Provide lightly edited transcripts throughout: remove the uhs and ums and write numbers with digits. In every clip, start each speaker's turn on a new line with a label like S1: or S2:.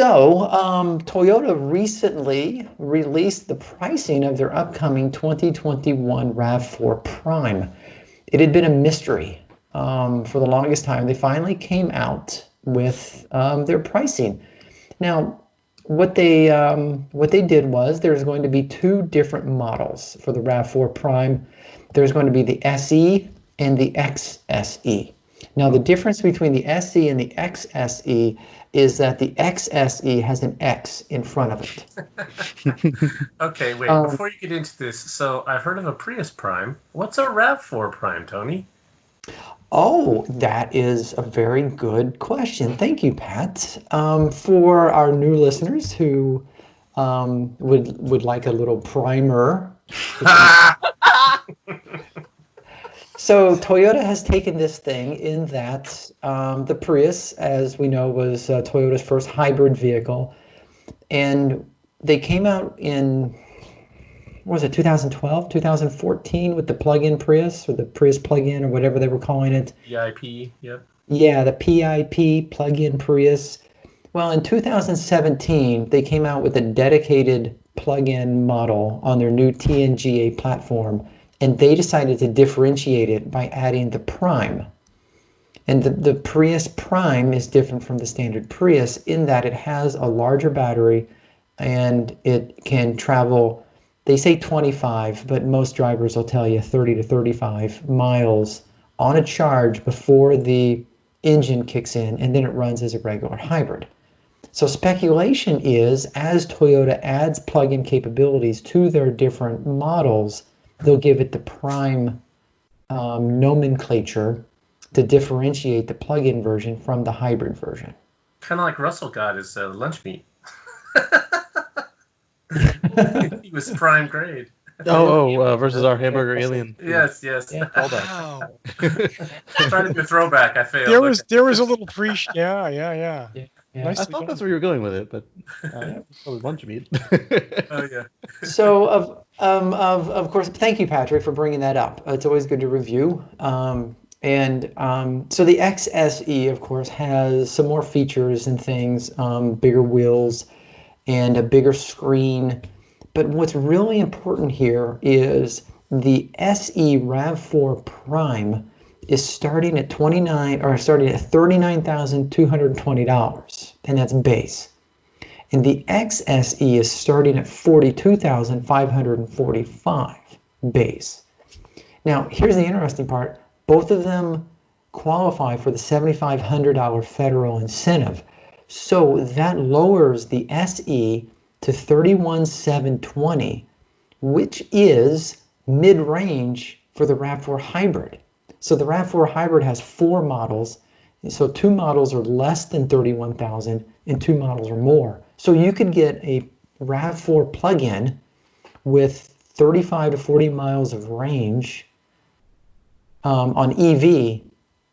S1: Toyota recently released the pricing of their upcoming 2021 RAV4 Prime. It had been a mystery for the longest time. They finally came out with their pricing. Now, what they did was there's going to be two different models for the RAV4 Prime. There's going to be the SE and the XSE. Now, the difference between the SE and the XSE is that the XSE has an X in front of it.
S2: Okay, wait, before you get into this, so I've heard of a Prius Prime. What's a RAV4 Prime, Tony?
S1: Oh, that is a very good question. Thank you, Pat. For our new listeners who would like a little primer. So Toyota has taken this thing in that the Prius, as we know, was Toyota's first hybrid vehicle. And they came out in, what was it, 2012, 2014 with the plug-in Prius, or the Prius plug-in, or whatever they were calling it.
S2: PIP, yep.
S1: Yeah, the PIP, plug-in Prius. Well, in 2017, they came out with a dedicated plug-in model on their new TNGA platform, and they decided to differentiate it by adding the Prime. And the Prius Prime is different from the standard Prius in that it has a larger battery, and it can travel, they say 25, but most drivers will tell you 30 to 35 miles on a charge before the engine kicks in, and then it runs as a regular hybrid. So speculation is, as Toyota adds plug-in capabilities to their different models, they'll give it the Prime nomenclature to differentiate the plug-in version from the hybrid version.
S2: Kind of like Russell got his lunch meat. He was prime grade.
S3: Versus our hamburger alien.
S2: Yes.
S3: Yeah,
S4: Wow.
S2: Trying to do a throwback, I failed.
S4: There was a little yeah.
S1: Yeah.
S3: I thought that's where you were going with it, but probably lunch meat.
S2: Oh yeah.
S1: So of course, thank you, Patrick, for bringing that up. It's always good to review. So the XSE, of course, has some more features and things, bigger wheels and a bigger screen. But what's really important here is the SE RAV4 Prime is starting at $39,220, and that's base. And the XSE is starting at $42,545 base. Now, here's the interesting part. Both of them qualify for the $7,500 federal incentive. So that lowers the SE to $31,720, which is mid-range for the RAV4 Hybrid. So the RAV4 Hybrid has 4 models. So 2 models are less than $31,000 and 2 models are more. So you could get a RAV4 plug-in with 35 to 40 miles of range on EV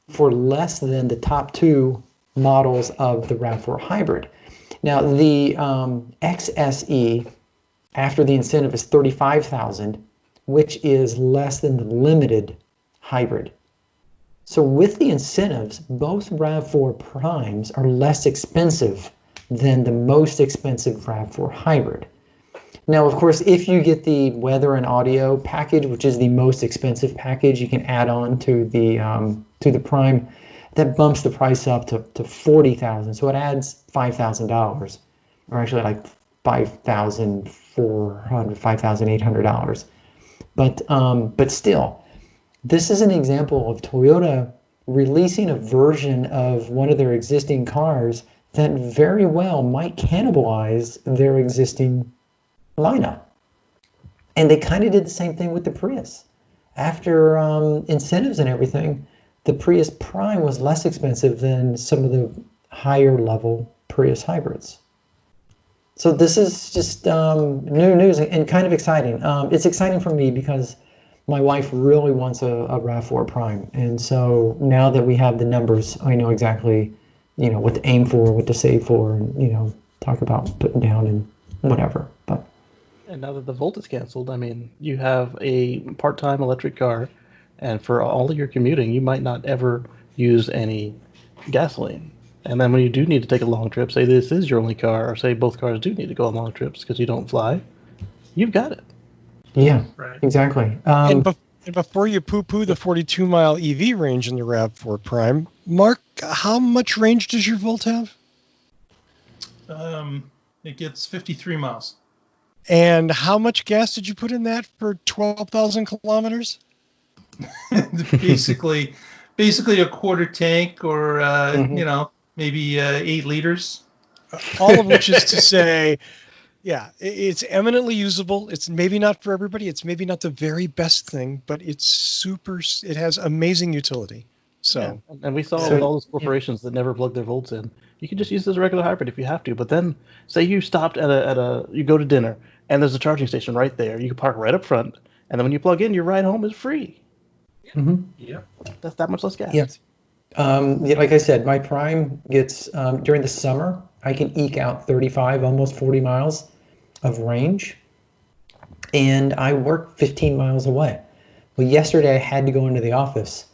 S1: for less than the top 2 models of the RAV4 Hybrid. Now the XSE, after the incentive, is $35,000, which is less than the limited hybrid. So with the incentives, both RAV4 Primes are less expensive than the most expensive RAV4 Hybrid. Now, of course, if you get the weather and audio package, which is the most expensive package you can add on to the Prime, that bumps the price up to $40,000. So it adds $5,000, or actually like $5,400, $5,800. But still, this is an example of Toyota releasing a version of one of their existing cars that very well might cannibalize their existing lineup. And they kind of did the same thing with the Prius. After incentives and everything, the Prius Prime was less expensive than some of the higher level Prius hybrids. So this is just new news and kind of exciting. It's exciting for me because my wife really wants a RAV4 Prime. And so now that we have the numbers, I know exactly, what to aim for, what to save for, and, talk about putting down and whatever. But
S3: and now that the Volt is canceled, I mean, you have a part-time electric car, and for all of your commuting, you might not ever use any gasoline. And then when you do need to take a long trip, say this is your only car, or say both cars do need to go on long trips because you don't fly, you've got it.
S1: Yeah,
S2: Right.
S1: exactly.
S4: And before you poo-poo the 42-mile EV range in the RAV4 Prime, Mark, how much range does your Volt have?
S5: It gets 53 miles.
S4: And how much gas did you put in that for 12,000 kilometers?
S5: basically a quarter tank, or maybe 8 liters.
S4: All of which is to say, yeah, it's eminently usable. It's maybe not for everybody. It's maybe not the very best thing, but it's super. It has amazing utility. So,
S3: yeah. And we saw with all those corporations that never plug their volts in, you can just use this as a regular hybrid if you have to. But then, say you stopped you go to dinner and there's a charging station right there. You can park right up front, and then when you plug in, your ride home is free.
S1: Mm-hmm.
S2: Yeah.
S3: That's that much less gas.
S1: Yes. Like I said, my Prime gets, during the summer, I can eke out 35, almost 40 miles of range. And I work 15 miles away. Well, yesterday I had to go into the office.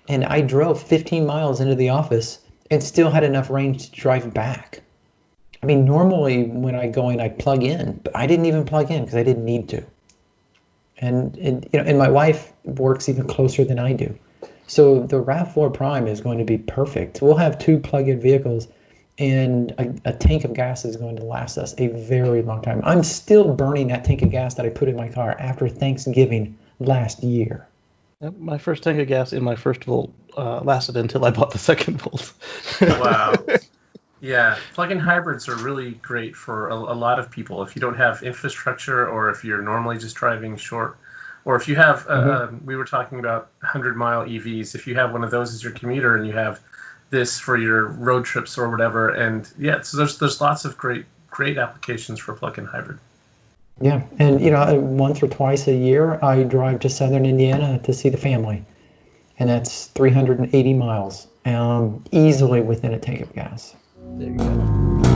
S1: And I drove 15 miles into the office and still had enough range to drive back. I mean, normally when I go in, I plug in. But I didn't even plug in because I didn't need to. And my wife works even closer than I do. So the RAV4 Prime is going to be perfect. We'll have 2 plug-in vehicles, and a tank of gas is going to last us a very long time. I'm still burning that tank of gas that I put in my car after Thanksgiving last year.
S3: My first tank of gas in my first Volt lasted until I bought the second Volt.
S2: Wow. Yeah, plug-in hybrids are really great for a lot of people. If you don't have infrastructure, or if you're normally just driving short, or if you have, we were talking about 100-mile EVs, if you have one of those as your commuter and you have this for your road trips or whatever, and yeah, so there's lots of great applications for plug-in hybrid.
S1: Yeah, and once or twice a year, I drive to southern Indiana to see the family, and that's 380 miles, easily within a tank of gas.
S3: There you go.